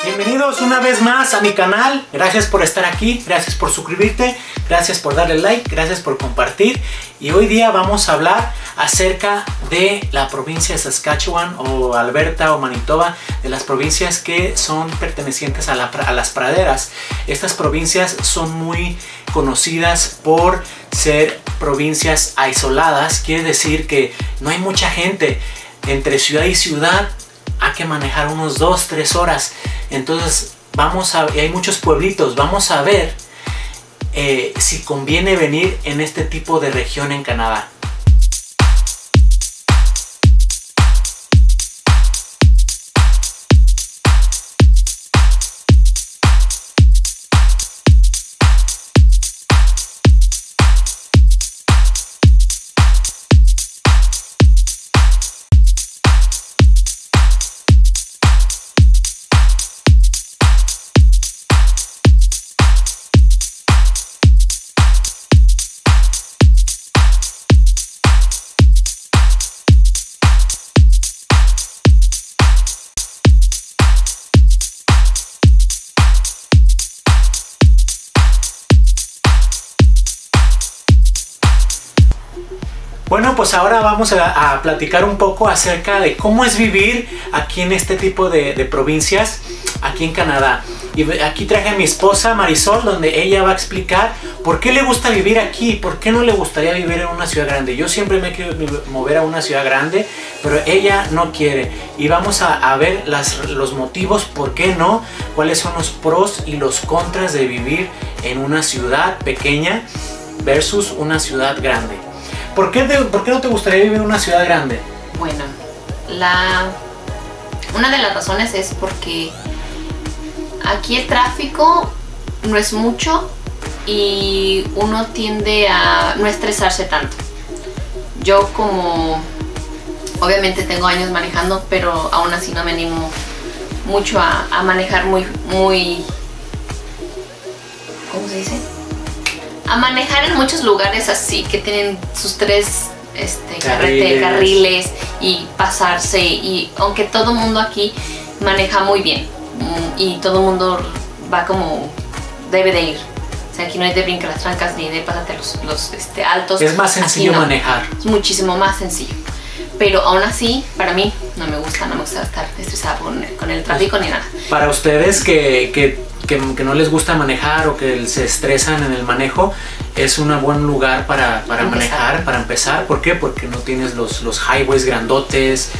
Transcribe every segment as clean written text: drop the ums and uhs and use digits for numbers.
Bienvenidos una vez más a mi canal. Gracias por estar aquí, gracias por suscribirte, gracias por darle like, gracias por compartir. Y hoy día vamos a hablar acerca de la provincia de Saskatchewan o Alberta o Manitoba, de las provincias que son pertenecientes a las praderas. Estas provincias son muy conocidas por ser provincias aisladas, quiere decir que no hay mucha gente. Entre ciudad y ciudad hay que manejar unos 2-3 horas. Entonces hay muchos pueblitos. Vamos a ver si conviene venir en este tipo de región en Canadá. Bueno, pues ahora vamos a platicar un poco acerca de cómo es vivir aquí en este tipo de provincias, aquí en Canadá. Y aquí traje a mi esposa Marisol, donde ella va a explicar por qué le gusta vivir aquí, por qué no le gustaría vivir en una ciudad grande. Yo siempre me quiero mover a una ciudad grande, pero ella no quiere. Y vamos a ver los motivos por qué no, cuáles son los pros y los contras de vivir en una ciudad pequeña versus una ciudad grande. ¿Por qué no te gustaría vivir en una ciudad grande? Bueno, una de las razones es porque aquí el tráfico no es mucho y uno tiende a no estresarse tanto. Yo obviamente tengo años manejando, pero aún así no me animo mucho a manejar muy, ¿cómo se dice? A manejar en muchos lugares así que tienen sus tres carriles y pasarse, y aunque todo el mundo aquí maneja muy bien y todo el mundo va como debe de ir, o sea, aquí no hay de brincar las trancas ni de pasarte los altos. Es más sencillo manejar. Es muchísimo más sencillo, pero aún así para mí no me gusta estar estresada con el tráfico ni nada. Para ustedes que no les gusta manejar o que se estresan en el manejo, es un buen lugar para manejar, para empezar. ¿Por qué? Porque no tienes los highways grandotes,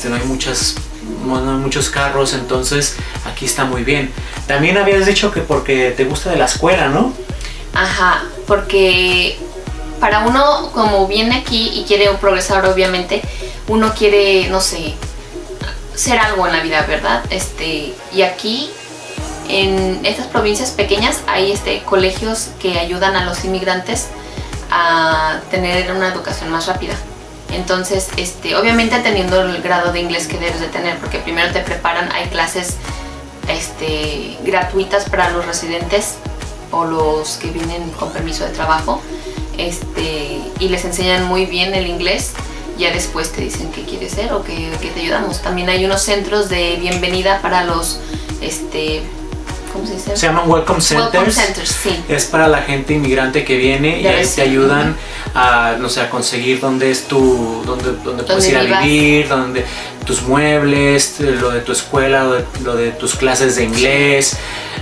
no hay muchos carros, entonces aquí está muy bien. También habías dicho que porque te gusta de la escuela, ¿no? Ajá, porque para uno como viene aquí y quiere progresar, obviamente, uno quiere, no sé, ser algo en la vida, ¿verdad? Y aquí en estas provincias pequeñas hay colegios que ayudan a los inmigrantes a tener una educación más rápida. Entonces, obviamente teniendo el grado de inglés que debes de tener, porque primero te preparan, hay clases gratuitas para los residentes o los que vienen con permiso de trabajo, y les enseñan muy bien el inglés. Ya después te dicen qué quieres ser o que te ayudamos. También hay unos centros de bienvenida para los ¿cómo se dice? Se llaman Welcome Centers. Welcome Centers, sí. Es para la gente inmigrante que viene y ahí te ayudan a, no sé, a conseguir dónde puedes ir a vivir, tus muebles, lo de tu escuela, lo de tus clases de inglés.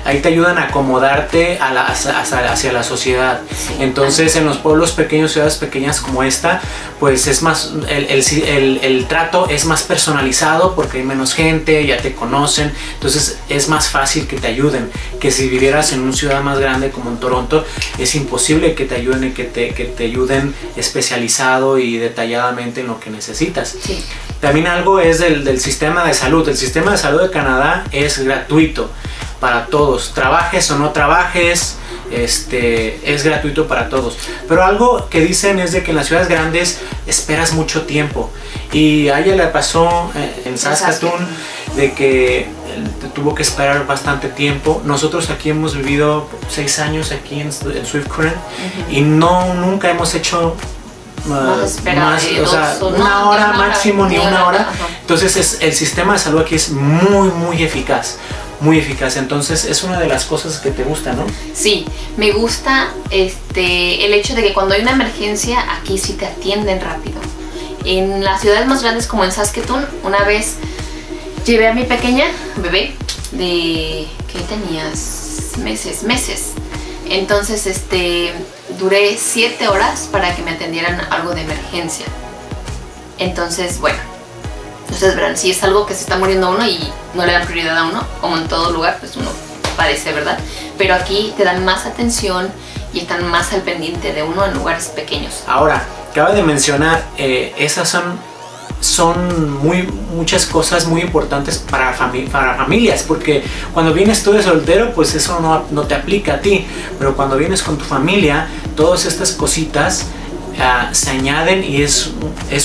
Ahí te ayudan a acomodarte hacia la sociedad. Sí. Entonces, en los pueblos pequeños, ciudades pequeñas como esta, pues es más, el trato es más personalizado porque hay menos gente, ya te conocen, entonces es más fácil que te ayuden. Que si vivieras en una ciudad más grande como en Toronto, es imposible que te ayuden y que te ayuden especializado y detalladamente en lo que necesitas. Sí. También algo es del sistema de salud. El sistema de salud de Canadá es gratuito para todos, trabajes o no trabajes, es gratuito para todos. Pero algo que dicen es de que en las ciudades grandes esperas mucho tiempo, y a ella le pasó en Saskatoon de que tuvo que esperar bastante tiempo. Nosotros aquí hemos vivido 6 años aquí en Swift Current y nunca hemos hecho una hora máximo, ni una hora. Entonces el sistema de salud aquí es muy eficaz, muy eficaz. Entonces es una de las cosas que te gusta, ¿no? Sí, me gusta el hecho de que cuando hay una emergencia aquí sí te atienden rápido. En las ciudades más grandes como en Saskatoon, una vez llevé a mi pequeña bebé de... ¿qué tenías? Meses. Entonces duré 7 horas para que me atendieran algo de emergencia. Entonces, bueno, ustedes verán, si es algo que se está muriendo uno y no le dan prioridad a uno, como en todo lugar, pues uno padece, ¿verdad? Pero aquí te dan más atención y están más al pendiente de uno en lugares pequeños. Ahora, acaba de mencionar, esas son muchas cosas muy importantes para familias, porque cuando vienes tú de soltero, pues eso no te aplica a ti, pero cuando vienes con tu familia, todas estas cositas se añaden y es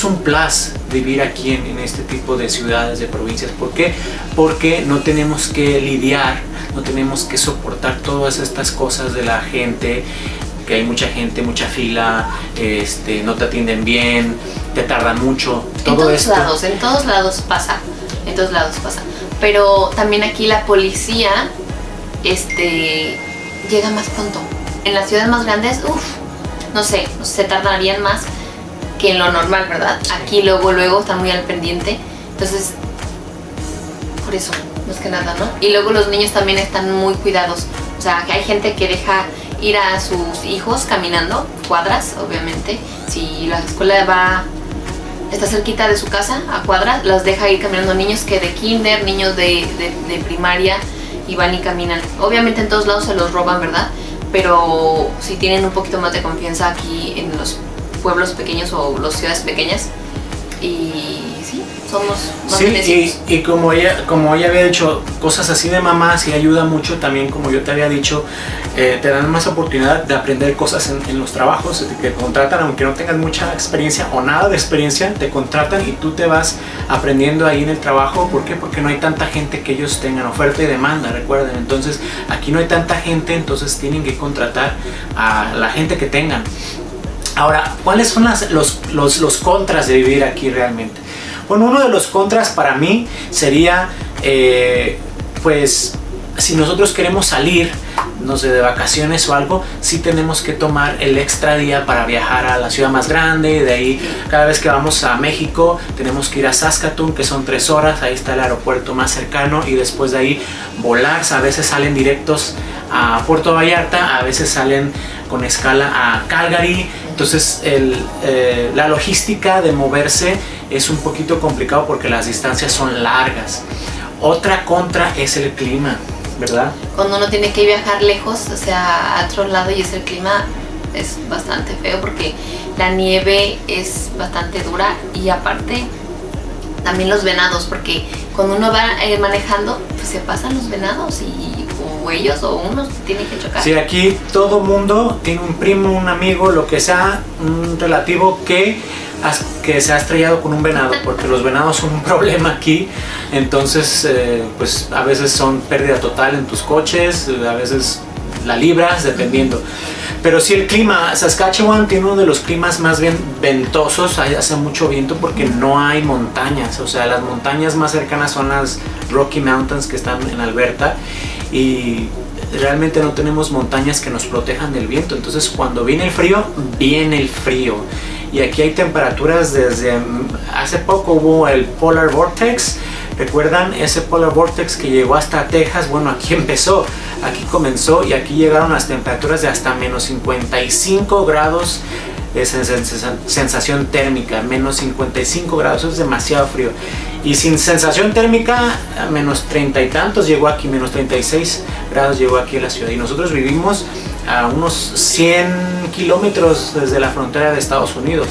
un plus vivir aquí en este tipo de ciudades, de provincias. ¿Por qué? Porque no tenemos que lidiar, no tenemos que soportar todas estas cosas de la gente, que hay mucha gente, mucha fila, no te atienden bien, te tardan mucho. En todos lados pasa. Pero también aquí la policía llega más pronto. En las ciudades más grandes, no sé, se tardarían más que en lo normal, ¿verdad? Aquí luego están muy al pendiente. Entonces, por eso, más que nada, ¿no? Y luego los niños también están muy cuidados. O sea, que hay gente que deja ir a sus hijos caminando, cuadras, obviamente. Si la escuela está cerquita de su casa, a cuadras, las deja ir caminando niños que de kinder, niños de primaria, y van y caminan. Obviamente en todos lados se los roban, ¿verdad? Pero si tienen un poquito más de confianza aquí en los pueblos pequeños o las ciudades pequeñas, y sí, somos más bendecidos. Y como ella había dicho, cosas así de mamá sí ayuda mucho también, como yo te había dicho, te dan más oportunidad de aprender cosas en los trabajos que contratan, aunque no tengas mucha experiencia o nada de experiencia, te contratan y tú te vas aprendiendo ahí en el trabajo. ¿Por qué? Porque no hay tanta gente que ellos tengan, oferta y demanda, recuerden. Entonces aquí no hay tanta gente, entonces tienen que contratar a la gente que tengan. Ahora, ¿cuáles son los contras de vivir aquí realmente? Bueno, uno de los contras para mí sería, pues, si nosotros queremos salir, no sé, de vacaciones o algo, sí tenemos que tomar el extra día para viajar a la ciudad más grande. De ahí, cada vez que vamos a México, tenemos que ir a Saskatoon, que son 3 horas, ahí está el aeropuerto más cercano, y después de ahí volar. A veces salen directos a Puerto Vallarta, a veces salen con escala a Calgary. Entonces la logística de moverse es un poquito complicado porque las distancias son largas. Otra contra es el clima, ¿verdad? Cuando uno tiene que viajar lejos, o sea, a otro lado, y el clima es bastante feo porque la nieve es bastante dura, y aparte también los venados, porque cuando uno va manejando, pues se pasan los venados o ellos o uno tiene que chocar. Sí, aquí todo mundo tiene un primo, un amigo, lo que sea, un relativo que se ha estrellado con un venado, porque los venados son un problema aquí. Entonces pues a veces son pérdida total en tus coches, a veces la libras, dependiendo. Pero sí, el clima, Saskatchewan tiene uno de los climas más bien ventosos, hace mucho viento porque no hay montañas. O sea, las montañas más cercanas son las Rocky Mountains, que están en Alberta, y realmente no tenemos montañas que nos protejan del viento. Entonces cuando viene el frío, viene el frío. Y aquí hay temperaturas desde hace poco hubo el Polar Vortex. ¿Recuerdan ese Polar Vortex que llegó hasta Texas? Bueno, aquí empezó, aquí comenzó, y aquí llegaron las temperaturas de hasta menos 55 grados de sensación térmica. Menos 55 grados, eso es demasiado frío. Y sin sensación térmica, a menos 30 y tantos llegó aquí, menos 36 grados llegó aquí en la ciudad. Y nosotros vivimos a unos 100 kilómetros desde la frontera de Estados Unidos.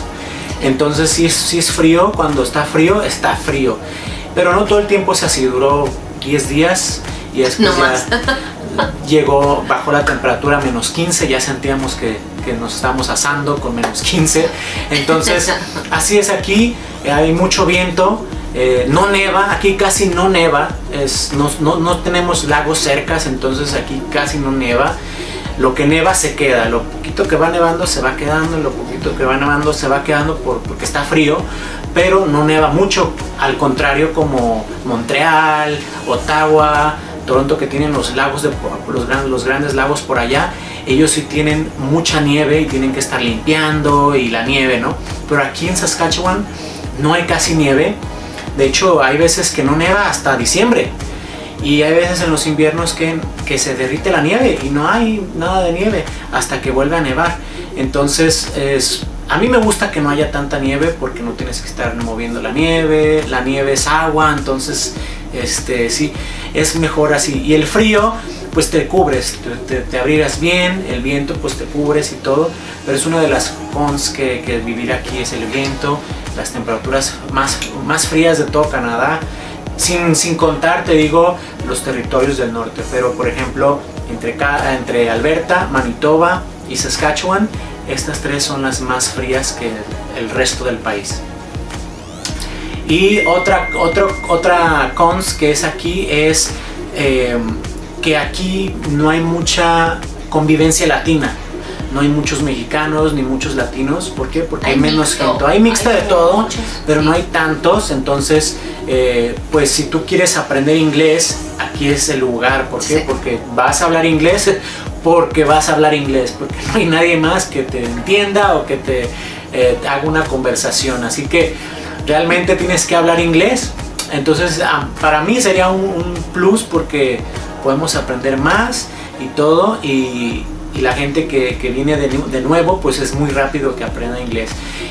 Entonces sí es frío. Cuando está frío, está frío. Pero no todo el tiempo es así. Duró 10 días y después no más. bajó la temperatura a menos 15. Ya sentíamos que nos estábamos asando con menos 15. Entonces así es aquí. Hay mucho viento. No neva, aquí casi no neva. No tenemos lagos cercas, entonces aquí casi no neva. Lo que neva se queda, lo poquito que va nevando se va quedando, lo poquito que va nevando se va quedando porque está frío, pero no neva mucho, al contrario como Montreal, Ottawa, Toronto, que tienen los lagos, los grandes lagos por allá, ellos sí tienen mucha nieve y tienen que estar limpiando y la nieve, ¿no? Pero aquí en Saskatchewan no hay casi nieve. De hecho, hay veces que no neva hasta diciembre. Y hay veces en los inviernos que se derrite la nieve y no hay nada de nieve hasta que vuelve a nevar. Entonces, a mí me gusta que no haya tanta nieve porque no tienes que estar moviendo la nieve es agua, entonces sí, es mejor así. Y el frío, pues te cubres, te abrigas bien, el viento pues te cubres y todo, pero es una de las cons que vivir aquí es el viento, las temperaturas más frías de todo Canadá. Sin contar, te digo, los territorios del norte, pero por ejemplo entre Alberta, Manitoba y Saskatchewan, estas tres son las más frías que el resto del país. Y otra cons que es aquí es que aquí no hay mucha convivencia latina. No hay muchos mexicanos ni muchos latinos. ¿Por qué? Porque hay menos gente. Hay mixta de todo, muchos, pero sí, no hay tantos. Entonces, pues si tú quieres aprender inglés, aquí es el lugar. ¿Por qué? Sí. Porque vas a hablar inglés, porque no hay nadie más que te entienda o que te haga una conversación. Así que realmente tienes que hablar inglés. Entonces, para mí sería un plus porque podemos aprender más y todo. Y la gente que viene de nuevo, pues es muy rápido que aprenda inglés.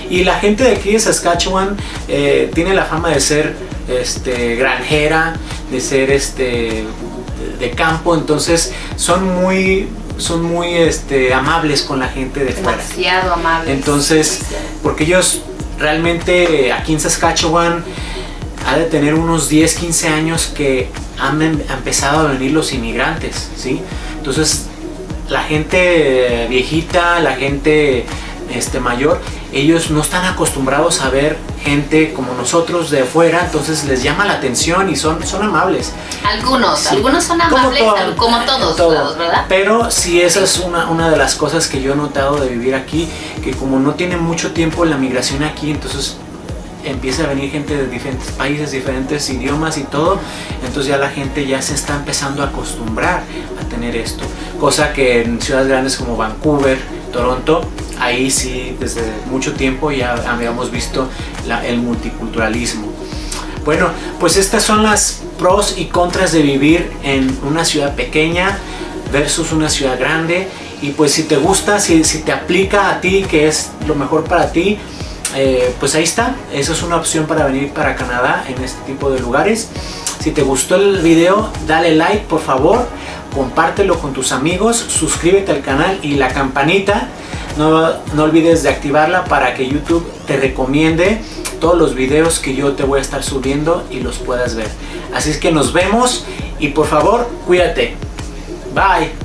Y la gente de aquí de Saskatchewan tiene la fama de ser granjera, de ser de campo, entonces son muy amables con la gente de fuera. Demasiado amables. Entonces, porque ellos realmente aquí en Saskatchewan ha de tener unos 10, 15 años que han empezado a venir los inmigrantes, ¿sí? Entonces, la gente viejita, la gente mayor, ellos no están acostumbrados a ver gente como nosotros de afuera, entonces les llama la atención y son amables. Algunos son amables, como todos lados, ¿verdad? Pero sí, esa es una de las cosas que yo he notado de vivir aquí, que como no tiene mucho tiempo la migración aquí, entonces empieza a venir gente de diferentes países, diferentes idiomas y todo, entonces ya la gente ya se está empezando a acostumbrar a tener esto, cosa que en ciudades grandes como Vancouver, Toronto, ahí sí desde mucho tiempo ya habíamos visto el multiculturalismo. Bueno, pues estas son las pros y contras de vivir en una ciudad pequeña versus una ciudad grande, y pues si te gusta, si te aplica a ti, que es lo mejor para ti, pues ahí está, esa es una opción para venir para Canadá en este tipo de lugares. Si te gustó el video, dale like por favor, compártelo con tus amigos, suscríbete al canal y la campanita, no olvides de activarla para que YouTube te recomiende todos los videos que yo te voy a estar subiendo y los puedas ver. Así es que nos vemos y por favor, cuídate. Bye.